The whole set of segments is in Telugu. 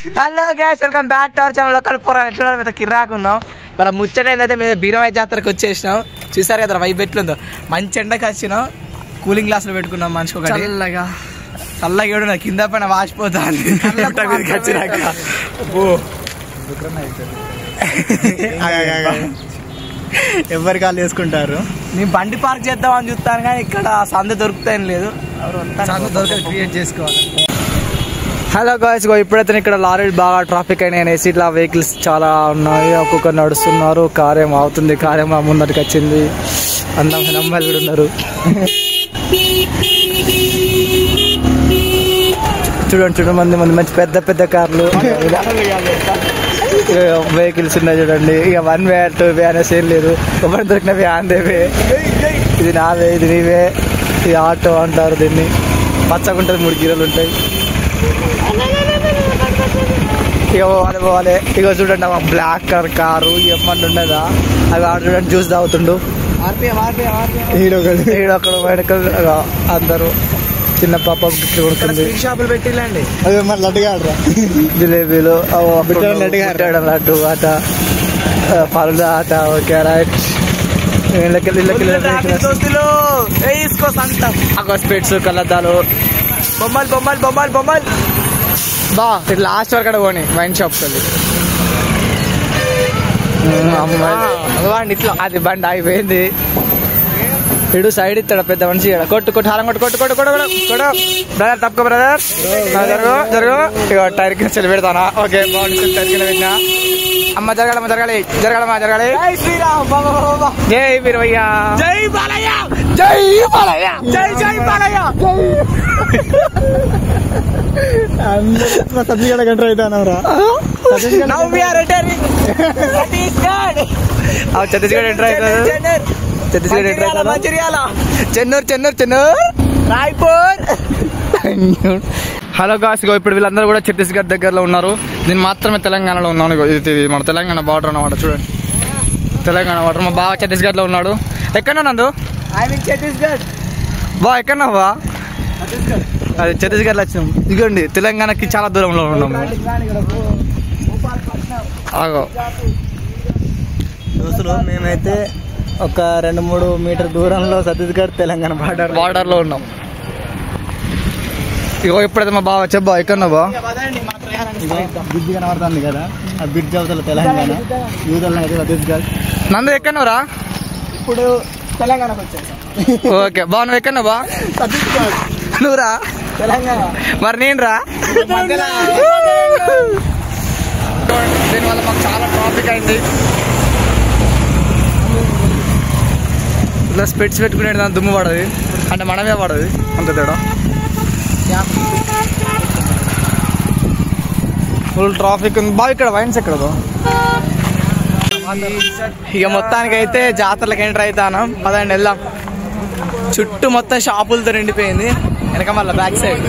Hello guys, welcome back to our channel. Local పోరా ఎట్లా మీద కిరాకున్నాం. ఇవాళ ముచ్చట ఏంటంటే మేము బీరవాయి జాతరకు వచ్చేసినాం. చూసారు కదా వైబ్ ఎట్లుందో. మంచి ఎండకి వచ్చినాం. కూలింగ్ గ్లాసులు పెట్టుకున్నాం మనిషి ఒకటి. చల్లగా చల్లగా కింద పైన వాసిపోతుంది. ఎవరి కాళ్ళు వేసుకుంటారు. నేను బండి పార్క్ చేద్దామని చూస్తాను కానీ ఇక్కడ సంద దొరుకుతాయని లేదు. సంద దొరికేది క్రియేట్ చేసుకోవాలి. హలో గాయ్స్, ఇప్పుడైతే ఇక్కడ లారీలు బాగా ట్రాఫిక్ అయినాయి అనేసి ఇట్లా వెహికల్స్ చాలా ఉన్నాయి. ఒక్కొక్కరు నడుస్తున్నారు. కార్ ఏమో అవుతుంది, కార్ ఏమో ముందరికి వచ్చింది. అందమైన అమ్మాయిలు కూడా ఉన్నారు. చూడండి మంచి పెద్ద పెద్ద కార్లు, వెహికల్స్ ఉన్నాయి చూడండి. ఇక 1 వే 2 వే అనేసి ఏం లేదు. ఎవరు దొరికినవి ఆందేవే. ఇది నావే, ఇది నీవే. ఇది ఆటో అంటారు దీన్ని. పచ్చగుంటుంది, 3 గీరలు ఉంటాయి. ఇక పోవాలి. ఇక చూడండి బ్లాక్ కలర్ కారు ఏమన్నా ఉండదా. అవి ఆడ చూడండి జ్యూస్ తాగుతుండు. ఈడొకడు వెనక అందరూ చిన్న పాప గిట్లు కొడుతుంది. షాపులు పెట్టిలండి. అదే మరి లడ్డుగా జిలేబీలు, లడ్డు ఆట, పళ్ళు ఆట. Okay right. స్పెట్స్, కలద్దాలు, బొమ్మలు బా. లాస్ట్ వరకు పోనీ వైన్ షాప్కి వెళ్ళి అమ్మాయి ఇట్లా అది బండి అయిపోయింది. ఇడు సైడ్ ఇస్తాడు పెద్ద మనిషి. కొట్టు హారం కొట్టు బ్రదర్. తప్పుకో బ్రదర్. జరుగు. ఇక టైర్ కింద చెల్లి పెడతానా. ఓకే బాగుంది. టైర్ కింద పెట్టినా. అమ్మ జరగాలి. జై వీరయ్య, జై బాలయ్య, జై బాలయ్య, జై బాలయ్య. సతీగడ కంట్రీ అవుతానవరా. ఛత్తీస్గఢ్ ఎంటర్ అవుతారు. చెన్నూరు రాయ్పూర్. హలో గాయ్స్, ఇప్పుడు వీళ్ళందరూ కూడా ఛత్తీస్గఢ్ దగ్గరలో ఉన్నారు. నేను మాత్రమే తెలంగాణలో ఉన్నాను. ఇది మన తెలంగాణ బార్డర్ అన్నమాట. చూడండి తెలంగాణ బార్డర్. మా బావ ఛత్తీస్గఢ్ లో ఉన్నాడు. ఎక్కడన్నా నందు? ఛత్తీస్గఢ్. బా ఎక్కడన్నావా? అది ఛత్తీస్గఢ్ లో వచ్చినాం. ఇదిగోండి తెలంగాణకి చాలా దూరంలో ఉన్నాము. ఆగో దోస్తులు, మేమైతే ఒక 2-3 మీటర్ దూరంలో ఛత్తీస్గఢ్ తెలంగాణ బార్డర్ లో ఉన్నాం. ఇగో ఇప్పుడైతే మా బావ చెప్పా ఎక్కడన్నా బా బ్రిడ్జ్ కనబడుతుంది కదా. ఆ బ్రిడ్జ్ అవతల తెలంగాణ, యూదల్ అయితే ఛత్తీస్గఢ్. నందు ఎక్కడన్నావురా? ఇప్పుడు తెలంగాణకు వచ్చేసాం. ఓకే బా. నువ్వు ఎక్కడన్నా బా? ఛత్తీస్గఢ్. నువ్వురా? తెలంగాణ. మరి నేను రా. దీనివల్ల మాకు చాలా ట్రాఫిక్ అయింది. ఇలా స్పెట్స్ పెట్టుకునే దాని దుమ్ము పడదు, అంటే మనమే పడదు. అంత తేడా. ఫుల్ ట్రాఫిక్ ఉంది బాగా. ఇక్కడ వైన్స్ ఎక్కడ? ఇక మొత్తానికి అయితే జాతరలకు ఎంటర్ అవుతాను. పదండి వెళ్దాం. చుట్టూ మొత్తం షాపులతో నిండిపోయింది. వెనక మళ్ళీ బ్యాక్ సైడ్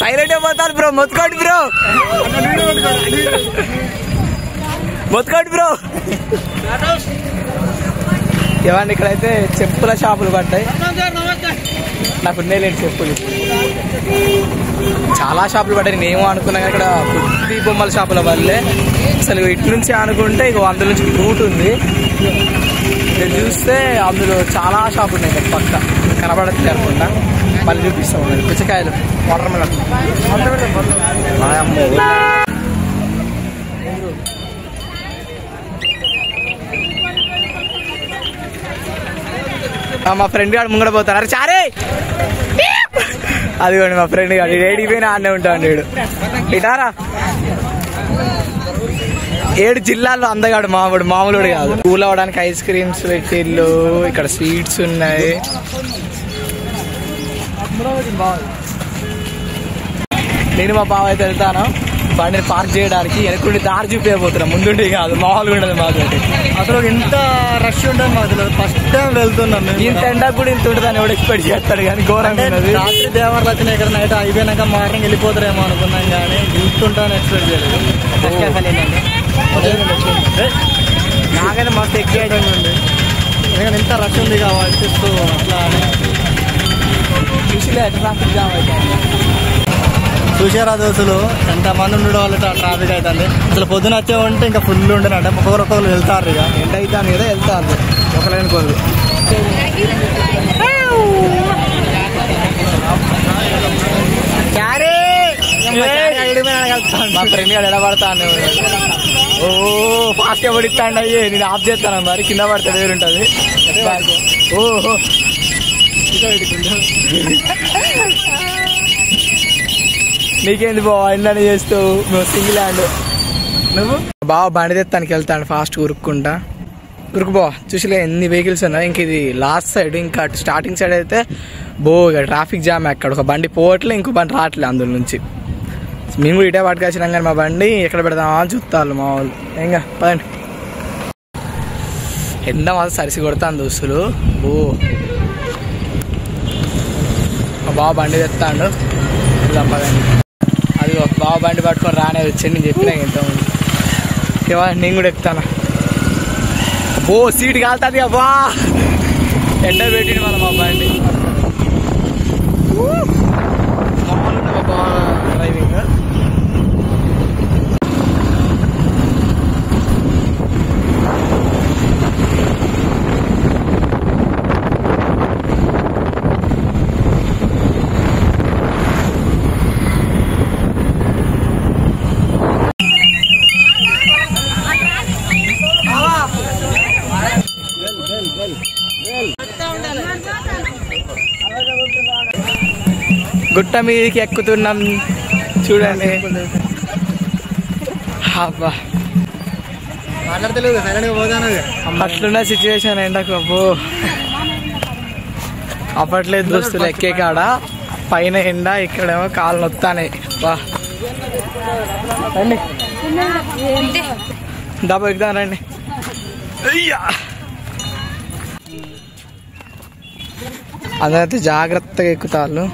సైలెంట్ పోతాను బ్రో. మొత్తుకోండి బ్రో. ఇవన్నీ ఇక్కడైతే చెప్పుల షాపులు పడ్డాయి. నాకు ఉండేలేండి చెప్పులు. చాలా షాపులు పడ్డాయి. నేనేమో అనుకున్నా కానీ ఇక్కడ బుద్ధి బొమ్మల షాపుల వల్లే. అసలు ఇటు నుంచి అనుకుంటే ఇక అందులో నుంచి రూట్ ఉంది. నేను చూస్తే అందులో చాలా షాపులు ఉన్నాయి. పక్క కనబడట్లే అనుకుంటా. మళ్ళీ చూపిస్తాం. పుచ్చకాయలు, వాటర్ మెలన్. మా ఫ్రెండ్ గారు ముంగడ పోతారు. అరే చారే అదిగోండి మా ఫ్రెండ్ గారు. ఏడిపోయినా ఆడనే ఉంటాడు. ఇటారా 7 జిల్లాల్లో అందగాడు మామూలు కాదు. కూల్ అవ్వడానికి ఐస్ క్రీమ్స్ పెట్టిళ్ళు. ఇక్కడ స్వీట్స్ ఉన్నాయి. నేను మా బావ అయితే వెళ్తాను బండిని పార్క్ చేయడానికి. వెనకుండి దారి చూపించబోతున్నాం, ముందుండి కాదు. మామూలుగా ఉండదు మాతోటి. అసలు ఎంత రష్ ఉంటుంది మాకు. ఫస్ట్ టైం వెళ్తున్నాం. ఇంత ఎండ కూడా ఇంత ఉంటుంది అని ఎవడు ఎక్స్పెక్ట్ చేస్తాడు కానీ ఘోరంగా ఉన్నది. రాత్రి దేవాలయం వచ్చిన ఇక్కడ నైట్ అయిపోయినాక మార్నింగ్ వెళ్ళిపోతారేమో అనుకున్నాం కానీ చూస్తుంటాను ఎక్స్పెక్ట్ చేయలేదు. నాకైతే మస్తు ఎక్సైటింగ్ ఉంది. ఎందుకంటే ఎంత రష్ ఉంది కాబట్టి అట్లా ట్రాఫిక్ జామ్ అవుతుంది. చూసారా దోస్తులు ఎంతమంది ఉండడం వల్ల ట్రాఫిక్ అవుతుంది. అసలు పొద్దున వచ్చే ఉంటే ఇంకా ఫుల్ ఉండనంటే ఒక్కొక్కరు వెళ్తారు. ఇక ఎండ అవుతాను కదా వెళ్తారు ఒకరైన కోరు. మా ఫ్రెండ్ గారు ఎడబడతాను. ఓ ఫాస్ట్గా పడిస్తాండి. అయ్యే నేను ఆఫ్ చేస్తాను మరి కింద పడితే వేరుంటుంది. ఓహో నీకేంది బావ ఎండని చేస్తావు నువ్వు సింగిల్ హ్యాండ్. నువ్వు బావ బండి తెత్తానికి వెళ్తాను ఫాస్ట్ ఉరుక్కుంటా. ఉరుకు బావ చూసిలే ఎన్ని వెహికల్స్ ఉన్నాయి. ఇంక ఇది లాస్ట్ సైడ్, ఇంకా అటు స్టార్టింగ్ సైడ్ అయితే ఇక ట్రాఫిక్ జామ్. అక్కడ ఒక బండి పోవట్లే, ఇంకో బండి రావట్లే అందులో నుంచి. మేము కూడా ఇటే పట్టుకొచ్చినాం కానీ మా బండి ఎక్కడ పెడదామా అని చూస్తారు మా వాళ్ళు. ఇంకా పదండి. ఎండ మాత్రం సరిసి కొడతాను దోస్తులు. మా బావ బండి తెస్తాడు. పదండి. అది బావ బండి పట్టుకొని రానే వచ్చి నేను చెప్పినా ఎంతమంది. నేను కూడా ఎక్కుతాను. సీట్ కాలుతుంది అబ్బా. ఎండ పెట్టింది మళ్ళీ మా బండి. డ్రైవింగ్ గుట్ట మీదకి ఎక్కుతున్నాం చూడండి. మాట్లాడతలేదు సైలెంట్గా పోతాను. అట్లున్న సిచ్యువేషన్ ఎండకు అప్పట్లేదు దోస్తులు. ఎక్కే కాడ పైన ఎండ, ఇక్కడేమో కాళ్ళు నొత్తానే. రండి డబ్బు ఎక్కుదాం రండి. అందరైతే జాగ్రత్తగా ఎక్కుతారు.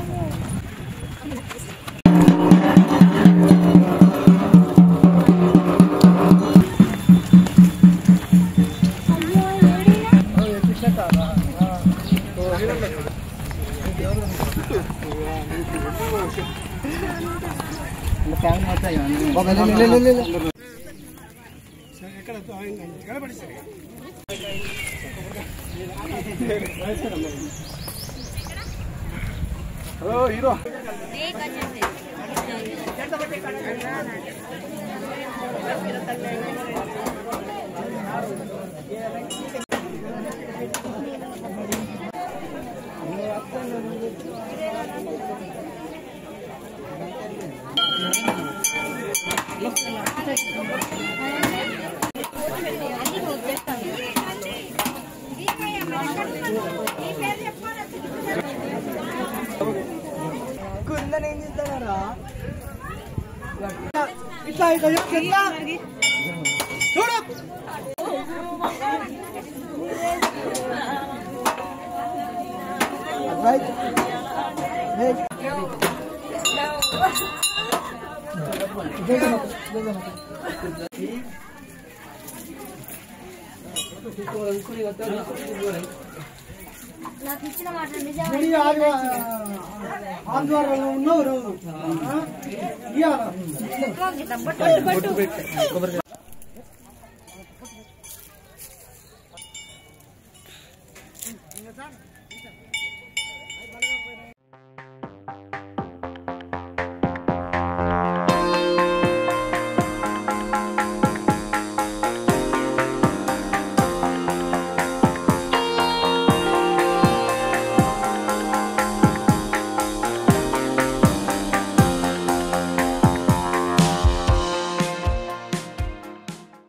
హీరో ఇట్లా ఇట్లా చెప్తా చూడు. ఆంధ్రాలో ఉన్నవారు